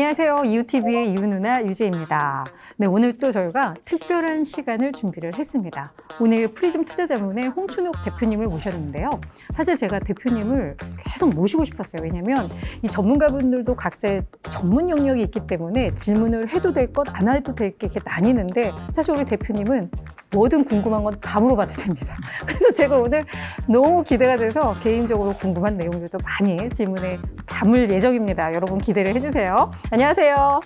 안녕하세요. 이웃TV의 이웃누나 유재입니다. 네, 오늘 또 저희가 특별한 시간을 준비를 했습니다. 오늘 프리즘 투자자문의 홍춘욱 대표님을 모셨는데요. 사실 제가 대표님을 계속 모시고 싶었어요. 왜냐하면 이 전문가분들도 각자의 전문 영역이 있기 때문에 질문을 해도 될 것, 안 해도 될 게 이렇게 나뉘는데 사실 우리 대표님은 뭐든 궁금한 건 다 물어봐도 됩니다. 그래서 제가 오늘 너무 기대가 돼서 개인적으로 궁금한 내용들도 많이 질문에 담을 예정입니다. 여러분 기대를 해주세요. 안녕하세요.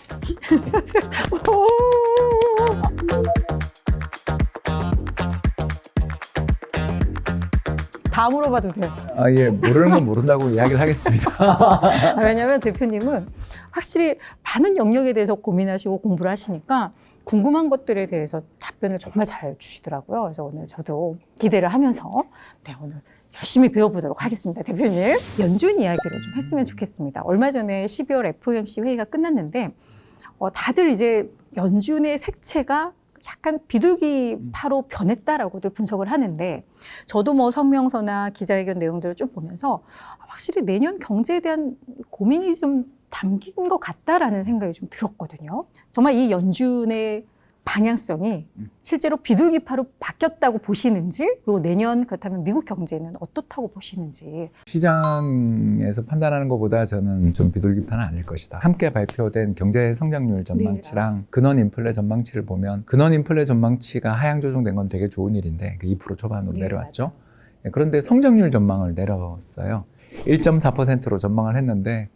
다 물어봐도 돼요. 예, 모르는 건 모른다고 이야기를 하겠습니다. 왜냐하면 대표님은 확실히 많은 영역에 대해서 고민하시고 공부를 하시니까 궁금한 것들에 대해서 답변을 정말 잘 주시더라고요. 그래서 오늘 저도 기대를 하면서 오늘 열심히 배워보도록 하겠습니다. 대표님, 연준 이야기를 좀 했으면 좋겠습니다. 얼마 전에 12월 FOMC 회의가 끝났는데 다들 이제 연준의 색채가 약간 비둘기파로 변했다라고들 분석을 하는데 저도 성명서나 기자회견 내용들을 좀 보면서 확실히 내년 경제에 대한 고민이 좀 담긴 것 같다라는 생각이 좀 들었거든요. 정말 이 연준의 방향성이 실제로 비둘기파로 바뀌었다고 보시는지, 그리고 내년 그렇다면 미국 경제는 어떻다고 보시는지. 시장에서 판단하는 것보다 저는 좀 비둘기파는 아닐 것이다. 함께 발표된 경제 성장률 전망치랑 근원 인플레 전망치를 보면 근원 인플레 전망치가 하향 조정된 건 되게 좋은 일인데 2% 초반으로 내려왔죠. 그런데 성장률 전망을 내렸어요. 1.4%로 전망을 했는데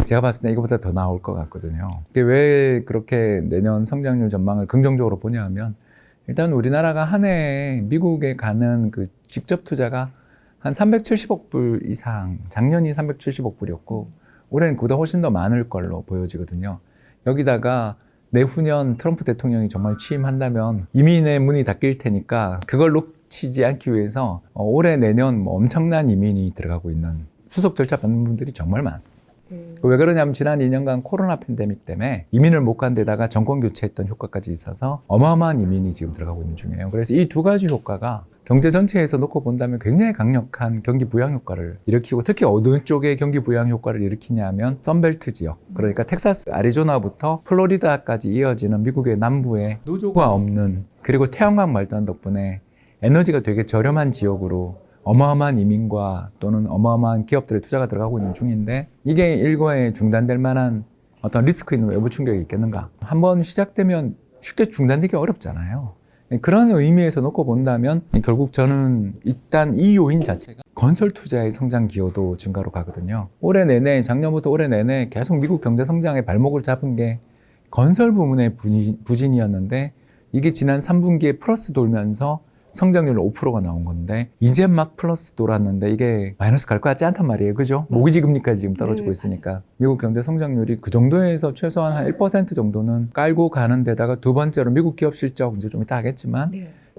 제가 봤을 때 이거보다 더 나올 것 같거든요. 왜 그렇게 내년 성장률 전망을 긍정적으로 보냐 하면 일단 우리나라가 한 해에 미국에 가는 그 직접 투자가 한 370억 불 이상, 작년이 370억 불이었고 올해는 그보다 훨씬 더 많을 걸로 보여지거든요. 여기다가 내후년 트럼프 대통령이 정말 취임한다면 이민의 문이 닫힐 테니까 그걸 놓치지 않기 위해서 올해 내년 엄청난 이민이 들어가고 있는 수속 절차 받는 분들이 정말 많습니다. 왜 그러냐면 지난 2년간 코로나 팬데믹 때문에 이민을 못 간 데다가 정권 교체했던 효과까지 있어서 어마어마한 이민이 지금 들어가고 있는 중이에요. 그래서 이 두 가지 효과가 경제 전체에서 놓고 본다면 굉장히 강력한 경기 부양 효과를 일으키고 특히 어느 쪽에 경기 부양 효과를 일으키냐 하면 선벨트 지역, 그러니까 텍사스, 애리조나부터 플로리다까지 이어지는 미국의 남부에 노조가 없는, 그리고 태양광 발전 덕분에 에너지가 되게 저렴한 지역으로 어마어마한 이민과 또는 어마어마한 기업들의 투자가 들어가고 있는 중인데 이게 일거에 중단될 만한 어떤 리스크 있는 외부 충격이 있겠는가? 한번 시작되면 쉽게 중단되기 어렵잖아요. 그런 의미에서 놓고 본다면 결국 저는 일단 이 요인 자체가 건설 투자의 성장 기여도 증가로 가거든요. 올해 내내, 작년부터 올해 내내 계속 미국 경제 성장의 발목을 잡은 게 건설 부문의 부진이었는데 이게 지난 3분기에 플러스 돌면서 성장률 5%가 나온 건데 이제 막 플러스 돌았는데 이게 마이너스 갈 것 같지 않단 말이에요. 그죠? 모기지금리까지 지금 떨어지고 있으니까. 맞아요. 미국 경제 성장률이 그 정도에서 최소한 한 1% 정도는 깔고 가는 데다가 두 번째로 미국 기업 실적, 이제 좀 이따 하겠지만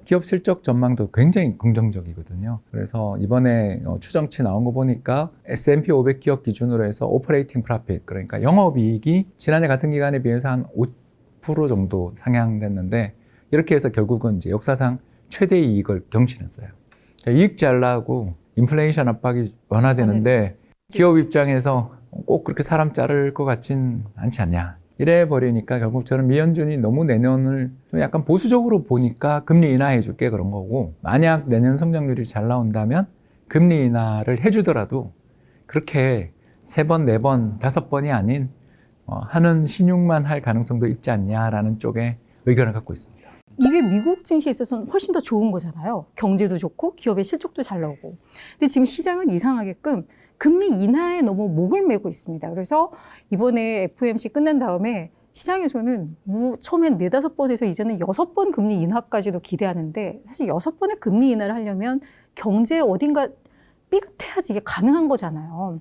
기업 실적 전망도 굉장히 긍정적이거든요. 그래서 이번에 추정치 나온 거 보니까 S&P 500 기업 기준으로 해서 오퍼레이팅 프로핏, 그러니까 영업이익이 지난해 같은 기간에 비해서 한 5% 정도 상향됐는데 이렇게 해서 결국은 이제 역사상 최대 이익을 경신했어요. 이익 잘 나고 인플레이션 압박이 완화되는데 기업 입장에서 꼭 그렇게 사람 자를 것 같진 않지 않냐. 이래 버리니까 결국 저는 미연준이 너무 내년을 좀 약간 보수적으로 보니까 금리 인하해 줄게 그런 거고, 만약 내년 성장률이 잘 나온다면 금리 인하를 해주더라도 그렇게 3번, 4번, 5번이 아닌 하는 신용만 할 가능성도 있지 않냐라는 쪽에 의견을 갖고 있습니다. 이게 미국 증시에 있어서는 훨씬 더 좋은 거잖아요. 경제도 좋고 기업의 실적도 잘 나오고. 근데 지금 시장은 이상하게끔 금리 인하에 너무 목을 메고 있습니다. 그래서 이번에 FOMC 끝난 다음에 시장에서는 처음엔 4-5번에서 이제는 6번 금리 인하까지도 기대하는데 사실 6번의 금리 인하를 하려면 경제 어딘가 삐끗해야지 이게 가능한 거잖아요.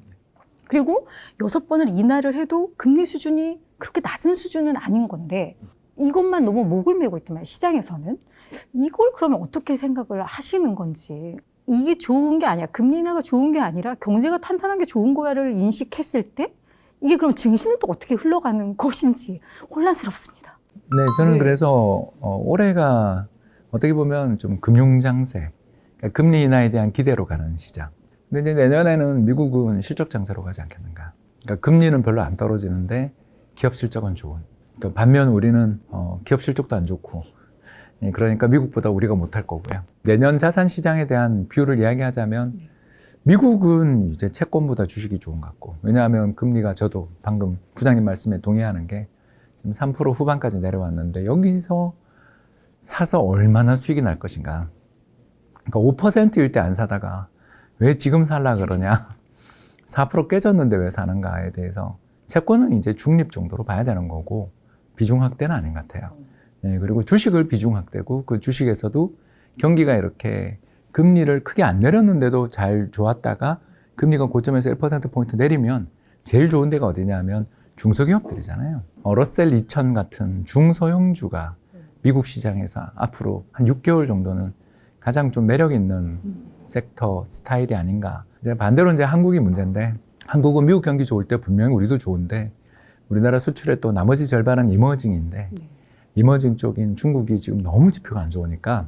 그리고 6번을 인하를 해도 금리 수준이 그렇게 낮은 수준은 아닌 건데 이것만 너무 목을 메고 있더만 시장에서는. 이걸 그러면 어떻게 생각을 하시는 건지. 이게 좋은 게 아니야. 금리 인하가 좋은 게 아니라 경제가 탄탄한 게 좋은 거야를 인식했을 때 이게 그럼 증시는 또 어떻게 흘러가는 것인지 혼란스럽습니다. 네, 저는 그래서 올해가 어떻게 보면 좀 금융장세, 그러니까 금리 인하에 대한 기대로 가는 시장. 근데 이제 내년에는 미국은 실적 장세로 가지 않겠는가. 그러니까 금리는 별로 안 떨어지는데 기업 실적은 좋은. 그러니까 반면 우리는 기업 실적도 안 좋고, 그러니까 미국보다 우리가 못할 거고요. 내년 자산 시장에 대한 비율을 이야기하자면 미국은 이제 채권보다 주식이 좋은 것 같고, 왜냐하면 금리가 저도 방금 부장님 말씀에 동의하는 게 지금 3% 후반까지 내려왔는데 여기서 사서 얼마나 수익이 날 것인가. 그러니까 5%일 때 안 사다가 왜 지금 살라 그러냐. 4% 깨졌는데 왜 사는가에 대해서 채권은 이제 중립 정도로 봐야 되는 거고 비중 확대는 아닌 것 같아요. 네, 그리고 주식을 비중 확대고 그 주식에서도 경기가 이렇게 금리를 크게 안 내렸는데도 잘 좋았다가 금리가 고점에서 1%포인트 내리면 제일 좋은 데가 어디냐면 중소기업들이잖아요. 러셀 2000 같은 중소형주가 미국 시장에서 앞으로 한 6개월 정도는 가장 좀 매력 있는 섹터 스타일이 아닌가. 이제 반대로 이제 한국이 문제인데 한국은 미국 경기 좋을 때 분명히 우리도 좋은데 우리나라 수출의 또 나머지 절반은 이머징인데 이머징 쪽인 중국이 지금 너무 지표가 안 좋으니까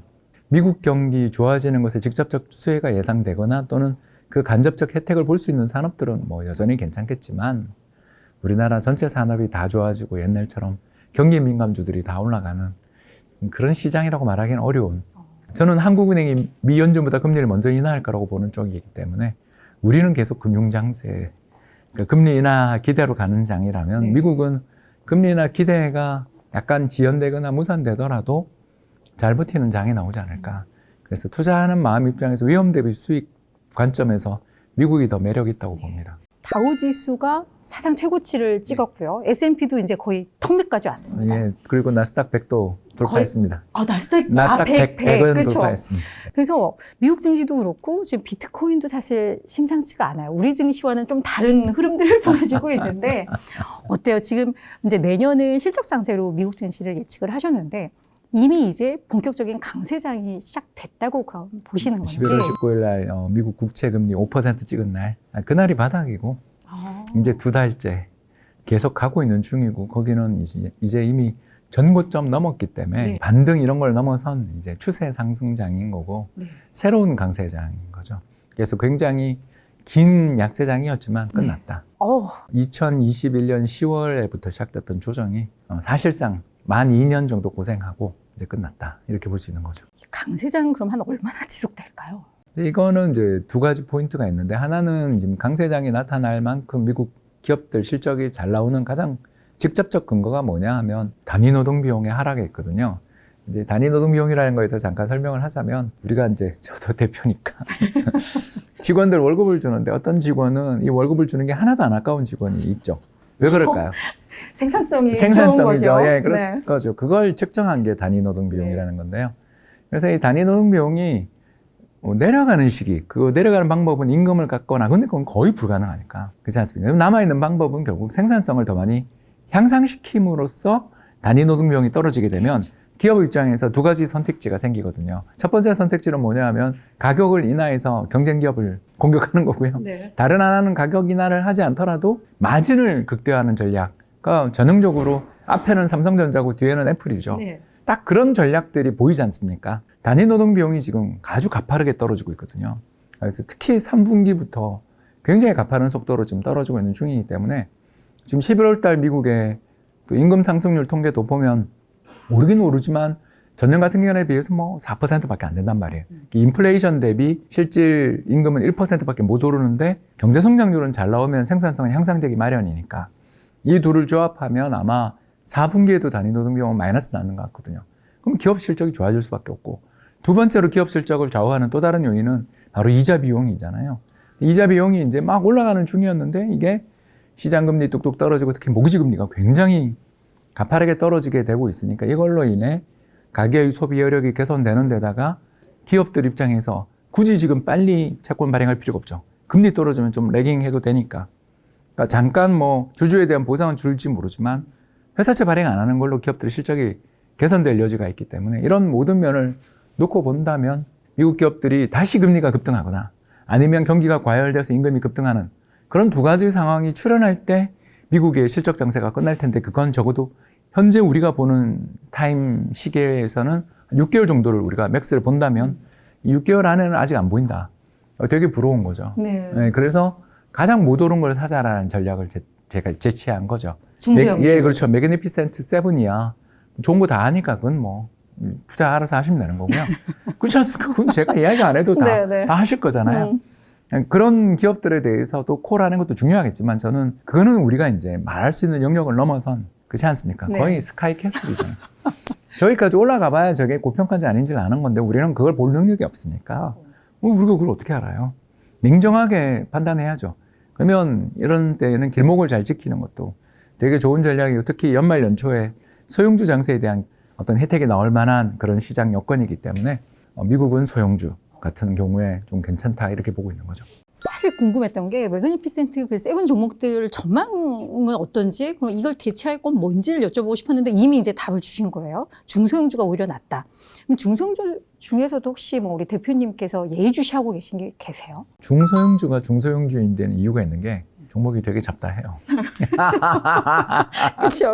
미국 경기 좋아지는 것에 직접적 수혜가 예상되거나 또는 그 간접적 혜택을 볼 수 있는 산업들은 뭐 여전히 괜찮겠지만 우리나라 전체 산업이 다 좋아지고 옛날처럼 경기 민감주들이 다 올라가는 그런 시장이라고 말하기는 어려운. 저는 한국은행이 미 연준보다 금리를 먼저 인하할 거라고 보는 쪽이기 때문에 우리는 계속 금융장세, 그러니까 금리 인하 기대로 가는 장이라면 미국은 금리 인하 기대가 약간 지연되거나 무산되더라도 잘 버티는 장이 나오지 않을까. 그래서 투자하는 마음 입장에서 위험 대비 수익 관점에서 미국이 더 매력 있다고 봅니다. 다우지수가 사상 최고치를 찍었고요. S&P도 이제 거의 턱밑까지 왔습니다. 예, 그리고 나스닥 100도 돌파했습니다. 나스닥 100은 그렇죠. 돌파했습니다. 그래서 미국 증시도 그렇고 지금 비트코인도 사실 심상치가 않아요. 우리 증시와는 좀 다른 흐름들을 보여주고 있는데 어때요? 지금 이제 내년은 실적 상세로 미국 증시를 예측을 하셨는데 이미 이제 본격적인 강세장이 시작됐다고 그럼 보시는 건지. 11월 19일 날 미국 국채 금리 5% 찍은 날, 그날이 바닥이고 이제 2달째 계속 가고 있는 중이고 거기는 이제 이미 전고점 넘었기 때문에 반등 이런 걸 넘어선 이제 추세 상승장인 거고 새로운 강세장인 거죠. 그래서 굉장히 긴 약세장이었지만 끝났다. 2021년 10월에부터 시작됐던 조정이 사실상 만 2년 정도 고생하고 이제 끝났다. 이렇게 볼 수 있는 거죠. 강세장은 그럼 한 얼마나 지속될까요? 이거는 이제 두 가지 포인트가 있는데 하나는 지금 강세장이 나타날 만큼 미국 기업들 실적이 잘 나오는 가장 직접적 근거가 뭐냐 하면 단위 노동 비용의 하락에 있거든요. 이제 단위 노동 비용이라는 거에 대해서 잠깐 설명을 하자면 우리가 이제 저도 대표니까 직원들 월급을 주는데 어떤 직원은 이 월급을 주는 게 하나도 안 아까운 직원이 있죠. 왜 그럴까요? 생산성이죠. 좋은 거죠. 예, 그런 거죠. 그걸 측정한 게 단위 노동 비용이라는 건데요. 그래서 이 단위 노동 비용이 내려가는 시기, 그 내려가는 방법은 임금을 깎거나, 근데 그건 거의 불가능하니까. 그렇지 않습니까? 남아있는 방법은 결국 생산성을 더 많이 향상시킴으로써 단위 노동 비용이 떨어지게 되면 기업 입장에서 두 가지 선택지가 생기거든요. 첫 번째 선택지는 뭐냐 하면 가격을 인하해서 경쟁 기업을 공격하는 거고요. 다른 하나는 가격 인하를 하지 않더라도 마진을 극대화하는 전략. 그러니까 전형적으로 앞에는 삼성전자고 뒤에는 애플이죠. 딱 그런 전략들이 보이지 않습니까? 단위 노동 비용이 지금 아주 가파르게 떨어지고 있거든요. 그래서 특히 3분기부터 굉장히 가파른 속도로 지금 떨어지고 있는 중이기 때문에 지금 11월 달 미국의 그 임금 상승률 통계도 보면 오르긴 오르지만 전년 같은 기간에 비해서 뭐 4%밖에 안 된단 말이에요. 인플레이션 대비 실질 임금은 1%밖에 못 오르는데 경제 성장률은 잘 나오면 생산성은 향상되기 마련이니까 이 둘을 조합하면 아마 4분기에도 단위 노동 비용은 마이너스 나는 것 같거든요. 그럼 기업 실적이 좋아질 수밖에 없고 두 번째로 기업 실적을 좌우하는 또 다른 요인은 바로 이자 비용이잖아요. 이자 비용이 이제 막 올라가는 중이었는데 이게 시장금리 뚝뚝 떨어지고 특히 모기지금리가 굉장히 가파르게 떨어지게 되고 있으니까 이걸로 인해 가계의 소비 여력이 개선되는 데다가 기업들 입장에서 굳이 지금 빨리 채권 발행할 필요가 없죠. 금리 떨어지면 좀 레깅해도 되니까. 그러니까 잠깐 뭐 주주에 대한 보상은 줄지 모르지만 회사채 발행 안 하는 걸로 기업들의 실적이 개선될 여지가 있기 때문에 이런 모든 면을 놓고 본다면 미국 기업들이 다시 금리가 급등하거나 아니면 경기가 과열돼서 임금이 급등하는 그런 두 가지 상황이 출현할 때 미국의 실적 장세가 끝날 텐데 그건 적어도 현재 우리가 보는 타임 시계에서는 6개월 정도를 우리가 맥스를 본다면 이 6개월 안에는 아직 안 보인다. 되게 부러운 거죠. 네, 그래서 가장 못 오른 걸 사자라는 전략을 제가 제치한 거죠. 중소형주. 예, 그렇죠. 매그니피센트 세븐이야. 좋은 거 다 아니까 그건 뭐 투자 알아서 하시면 되는 거고요. 그렇지 않습니까? 그건 제가 이야기 안 해도 다, 네. 다 하실 거잖아요. 그런 기업들에 대해서도 콜하는 것도 중요하겠지만 저는 그거는 우리가 이제 말할 수 있는 영역을 넘어선 그렇지 않습니까? 네. 거의 스카이 캐슬이잖아요. 저기까지 올라가 봐야 저게 고평가인지 아닌지를 아는 건데 우리는 그걸 볼 능력이 없으니까 우리가 그걸 어떻게 알아요? 냉정하게 판단해야죠. 그러면 이런 때는 길목을 잘 지키는 것도 되게 좋은 전략이고 특히 연말 연초에 소형주 장세에 대한 어떤 혜택이 나올 만한 그런 시장 여건이기 때문에 미국은 소형주 같은 경우에 좀 괜찮다 이렇게 보고 있는 거죠. 사실 궁금했던 게 매그니피센트 그 세븐 종목들 전망은 어떤지 그럼 이걸 대체할 건 뭔지를 여쭤보고 싶었는데 이미 이제 답을 주신 거예요. 중소형주가 오히려 낫다. 그럼 중소형주 중에서도 혹시 뭐 우리 대표님께서 예의주시하고 계신 게 계세요? 중소형주가 중소형주인 데는 이유가 있는 게 종목이 되게 작다 해요.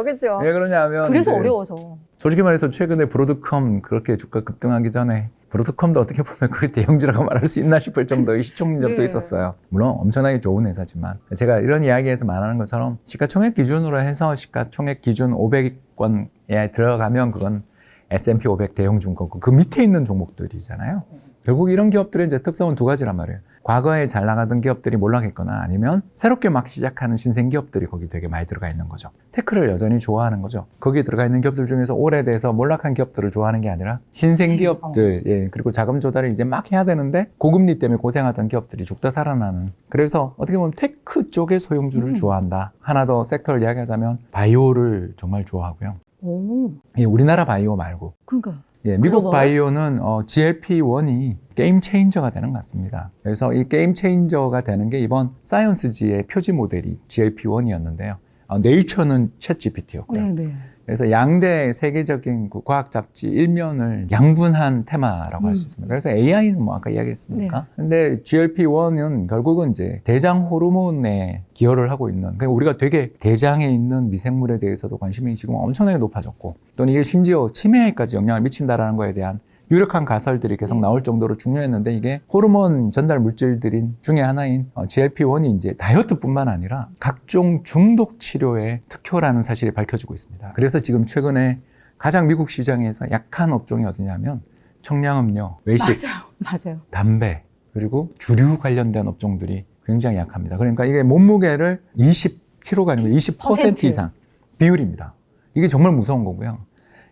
그렇죠. 왜 그러냐면 그래서 이제 어려워서. 솔직히 말해서 최근에 브로드컴 그렇게 주가 급등하기 전에 브로드컴도 어떻게 보면 그게 대형주라고 말할 수 있나 싶을 정도의 시총 적도 네. 있었어요. 물론 엄청나게 좋은 회사지만 제가 이런 이야기에서 말하는 것처럼 시가총액 기준으로 해서 시가총액 기준 500원에 들어가면 그건 S&P 500 대형주 거고 그 밑에 있는 종목들이잖아요. 결국 이런 기업들의 이제 특성은 두 가지란 말이에요. 과거에 잘 나가던 기업들이 몰락했거나 아니면 새롭게 막 시작하는 신생 기업들이 거기 되게 많이 들어가 있는 거죠. 테크를 여전히 좋아하는 거죠. 거기에 들어가 있는 기업들 중에서 오래돼서 몰락한 기업들을 좋아하는 게 아니라 신생 기업들, 예, 그리고 자금 조달을 이제 막 해야 되는데 고금리 때문에 고생하던 기업들이 죽다 살아나는. 그래서 어떻게 보면 테크 쪽의 소형주를 좋아한다. 하나 더 섹터를 이야기하자면 바이오를 정말 좋아하고요. 오, 예, 우리나라 바이오 말고. 그러니까. 예, 미국 글로벌? 바이오는 GLP-1이 게임 체인저가 되는 것 같습니다. 그래서 이 게임 체인저가 되는 게 이번 사이언스지의 표지 모델이 GLP-1이었는데요. 네이처는 챗GPT였고요. 네. 그래서 양대 세계적인 그 과학 잡지 일면을 양분한 테마라고 할 수 있습니다. 그래서 AI는 뭐 아까 이야기했으니까. 근데 GLP-1은 결국은 이제 대장 호르몬에 기여를 하고 있는, 그러니까 우리가 되게 대장에 있는 미생물에 대해서도 관심이 지금 엄청나게 높아졌고, 또는 이게 심지어 치매에까지 영향을 미친다라는 거에 대한 유력한 가설들이 계속 나올 정도로 중요했는데 이게 호르몬 전달 물질들인 중에 하나인 GLP-1이 이제 다이어트뿐만 아니라 각종 중독 치료에 특효라는 사실이 밝혀지고 있습니다. 그래서 지금 최근에 가장 미국 시장에서 약한 업종이 어디냐면 청량음료, 외식, 맞아요. 담배, 그리고 주류 관련된 업종들이 굉장히 약합니다. 그러니까 이게 몸무게를 20kg가 아니고 20% 이상 비율입니다. 이게 정말 무서운 거고요.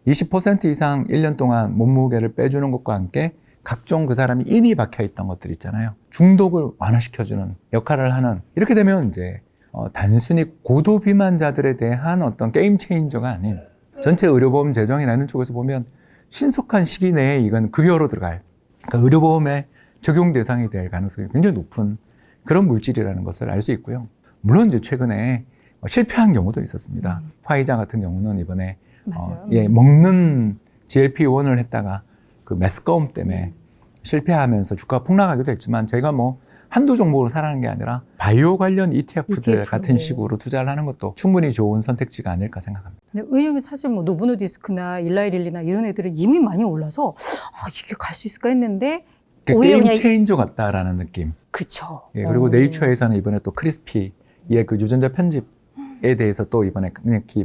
20% 이상 1년 동안 몸무게를 빼주는 것과 함께 각종 그 사람이 인이 박혀 있던 것들 있잖아요. 중독을 완화시켜주는 역할을 하는, 이렇게 되면 이제 단순히 고도 비만자들에 대한 어떤 게임 체인저가 아닌 전체 의료보험 재정이나 이런 쪽에서 보면 신속한 시기 내에 이건 급여로 들어갈, 그러니까 의료보험의 적용 대상이 될 가능성이 굉장히 높은 그런 물질이라는 것을 알 수 있고요. 물론 이제 최근에 실패한 경우도 있었습니다. 화이자 같은 경우는 이번에 먹는 GLP-1을 했다가 그 메스꺼움 때문에 실패하면서 주가가 폭락하기도 했지만 제가 뭐 한두 종목으로 사라는 게 아니라 바이오 관련 ETF들 같은 식으로 투자를 하는 것도 충분히 좋은 선택지가 아닐까 생각합니다. 왜냐하면 사실 뭐 노브노디스크나 일라이릴리나 이런 애들은 이미 많이 올라서 이게 갈 수 있을까 했는데 게임 체인저 같다라는 느낌. 그쵸. 예, 그리고 네이처에서는 이번에 또 크리스피의 그 유전자 편집에 대해서 또 이번에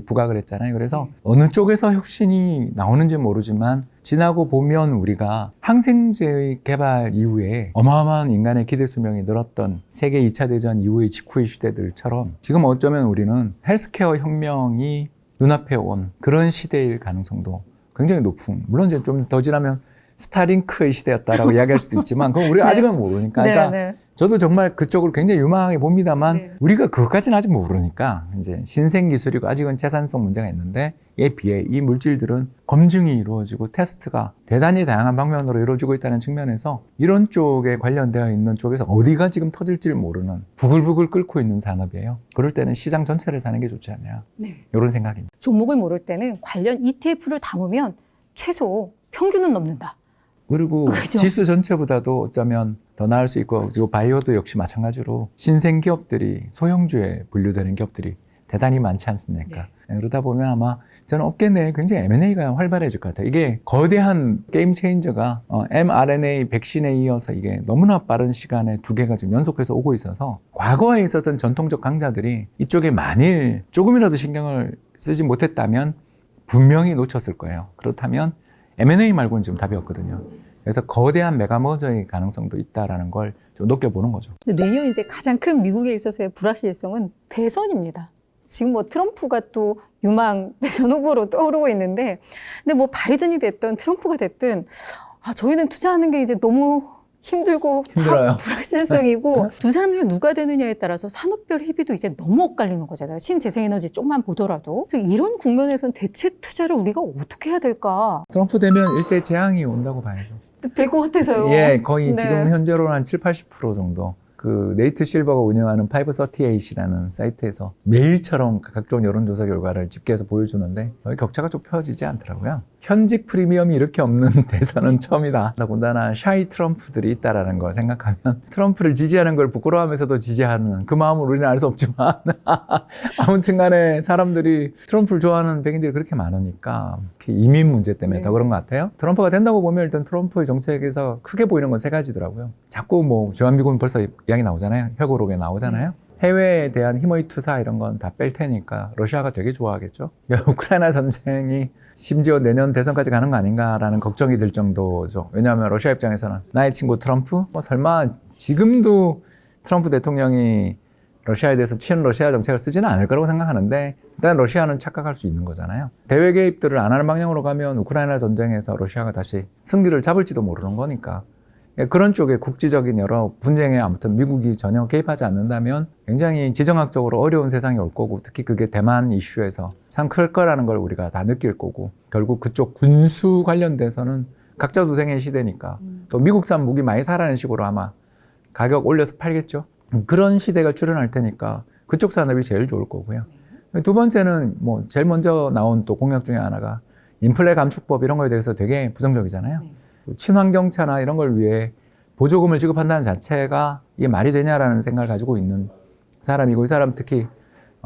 부각을 했잖아요. 그래서 어느 쪽에서 혁신이 나오는지 모르지만 지나고 보면 우리가 항생제 개발 이후에 어마어마한 인간의 기대 수명이 늘었던 세계 2차 대전 이후의 직후의 시대들처럼 지금 어쩌면 우리는 헬스케어 혁명이 눈앞에 온 그런 시대일 가능성도 굉장히 높은, 물론 이제 좀 더 지나면 스타링크의 시대였다라고 이야기할 수도 있지만 그건 우리가 아직은 모르니까. 그러니까 저도 정말 그쪽을 굉장히 유망하게 봅니다만 우리가 그것까지는 아직 모르니까 이제 신생 기술이고 아직은 재산성 문제가 있는데 이에 비해 이 물질들은 검증이 이루어지고 테스트가 대단히 다양한 방면으로 이루어지고 있다는 측면에서 이런 쪽에 관련되어 있는 쪽에서 어디가 지금 터질지를 모르는 부글부글 끓고 있는 산업이에요. 그럴 때는 시장 전체를 사는 게 좋지 않냐, 이런 생각입니다. 종목을 모를 때는 관련 ETF를 담으면 최소 평균은 넘는다. 그리고 그렇죠. 지수 전체보다도 어쩌면 더 나을 수 있고, 그리고 바이오도 역시 마찬가지로 신생 기업들이 소형주에 분류되는 기업들이 대단히 많지 않습니까? 그러다 보면 아마 저는 업계 내에 굉장히 M&A가 활발해질 것 같아요. 이게 거대한 게임 체인저가 mRNA 백신에 이어서 이게 너무나 빠른 시간에 두 개가 지금 연속해서 오고 있어서 과거에 있었던 전통적 강자들이 이쪽에 만일 조금이라도 신경을 쓰지 못했다면 분명히 놓쳤을 거예요. 그렇다면 M&A 말고는 지금 답이 없거든요. 그래서 거대한 메가머저의 가능성도 있다라는 걸 좀 높여보는 거죠. 근데 내년 이제 가장 큰 미국에 있어서의 불확실성은 대선입니다. 지금 뭐 트럼프가 또 유망 대선 후보로 떠오르고 있는데, 근데 뭐 바이든이 됐든 트럼프가 됐든, 저희는 투자하는 게 이제 너무 힘들어요. 불확실성이고, 두 사람 중에 누가 되느냐에 따라서 산업별 희비도 이제 너무 엇갈리는 거잖아요. 신재생에너지 쪽만 보더라도. 그래서 이런 국면에서는 대체 투자를 우리가 어떻게 해야 될까? 트럼프 되면 일대 재앙이 온다고 봐야죠. 될 것 같아서요. 예, 거의 네. 지금 현재로는 한 70~80% 정도. 그 네이트 실버가 운영하는 538이라는 사이트에서 매일처럼 각종 여론조사 결과를 집계해서 보여주는데 거의 격차가 좁혀지지 않더라고요. 현직 프리미엄이 이렇게 없는 대선은 처음이다. 더군다나 샤이 트럼프들이 있다라는 걸 생각하면 트럼프를 지지하는 걸 부끄러워하면서도 지지하는 그 마음을 우리는 알 수 없지만 아무튼 간에 사람들이 트럼프를 좋아하는 백인들이 그렇게 많으니까 이민 문제 때문에 네. 더 그런 것 같아요. 트럼프가 된다고 보면 일단 트럼프의 정책에서 크게 보이는 건 세 가지더라고요. 자꾸 뭐 주한미군 벌써 이야기 나오잖아요. 회고록에 나오잖아요. 해외에 대한 힘의 투사 이런 건 다 뺄 테니까 러시아가 되게 좋아하겠죠. 우크라이나 전쟁이 심지어 내년 대선까지 가는 거 아닌가라는 걱정이 들 정도죠. 왜냐하면 러시아 입장에서는 나의 친구 트럼프? 뭐 설마 지금도 트럼프 대통령이 러시아에 대해서 친러시아 정책을 쓰지는 않을 거라고 생각하는데 일단 러시아는 착각할 수 있는 거잖아요. 대외 개입들을 안 하는 방향으로 가면 우크라이나 전쟁에서 러시아가 다시 승기를 잡을지도 모르는 거니까 그런 쪽에 국지적인 여러 분쟁에 아무튼 미국이 전혀 개입하지 않는다면 굉장히 지정학적으로 어려운 세상이 올 거고 특히 그게 대만 이슈에서 참 클 거라는 걸 우리가 다 느낄 거고 결국 그쪽 군수 관련돼서는 각자 도생의 시대니까 또 미국산 무기 많이 사라는 식으로 아마 가격 올려서 팔겠죠. 그런 시대가 출현할 테니까 그쪽 산업이 제일 좋을 거고요. 두 번째는 뭐 제일 먼저 나온 또 공약 중에 하나가 인플레 감축법 이런 거에 대해서 되게 부정적이잖아요. 친환경차나 이런 걸 위해 보조금을 지급한다는 자체가 이게 말이 되냐라는 생각을 가지고 있는 사람이고 이 사람 특히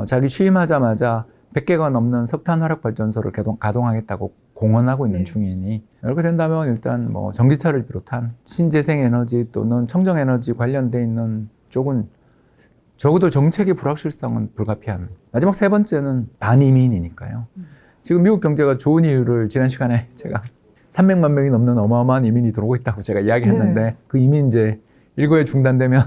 자기 취임하자마자 100개가 넘는 석탄 화력 발전소를 가동하겠다고 공언하고 있는 중이니 이렇게 된다면 일단 뭐 전기차를 비롯한 신재생 에너지 또는 청정 에너지 관련돼 있는 쪽은 적어도 정책의 불확실성은 불가피한. 마지막 세 번째는 반이민이니까요. 지금 미국 경제가 좋은 이유를 지난 시간에 제가 300만 명이 넘는 어마어마한 이민이 들어오고 있다고 제가 이야기했는데 네. 그 이민 이제 일거에 중단되면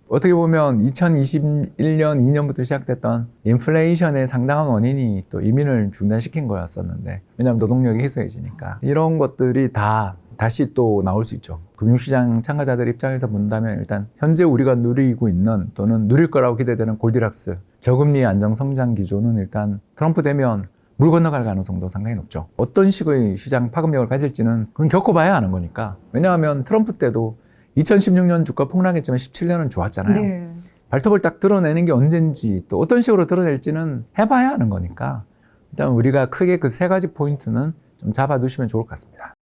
어떻게 보면 2021년 2년부터 시작됐던 인플레이션의 상당한 원인이 또 이민을 중단시킨 거였었는데 왜냐하면 노동력이 희소해지니까 이런 것들이 다 다시 또 나올 수 있죠. 금융시장 참가자들 입장에서 본다면 일단 현재 우리가 누리고 있는 또는 누릴 거라고 기대되는 골디락스 저금리 안정 성장 기조는 일단 트럼프 되면 물 건너갈 가능성도 상당히 높죠. 어떤 식의 시장 파급력을 가질지는 그건 겪어봐야 아는 거니까. 왜냐하면 트럼프 때도 2016년 주가 폭락했지만 17년은 좋았잖아요. 네. 발톱을 딱 드러내는 게 언젠지 또 어떤 식으로 드러낼지는 해봐야 아는 거니까 일단 우리가 크게 그 세 가지 포인트는 좀 잡아두시면 좋을 것 같습니다.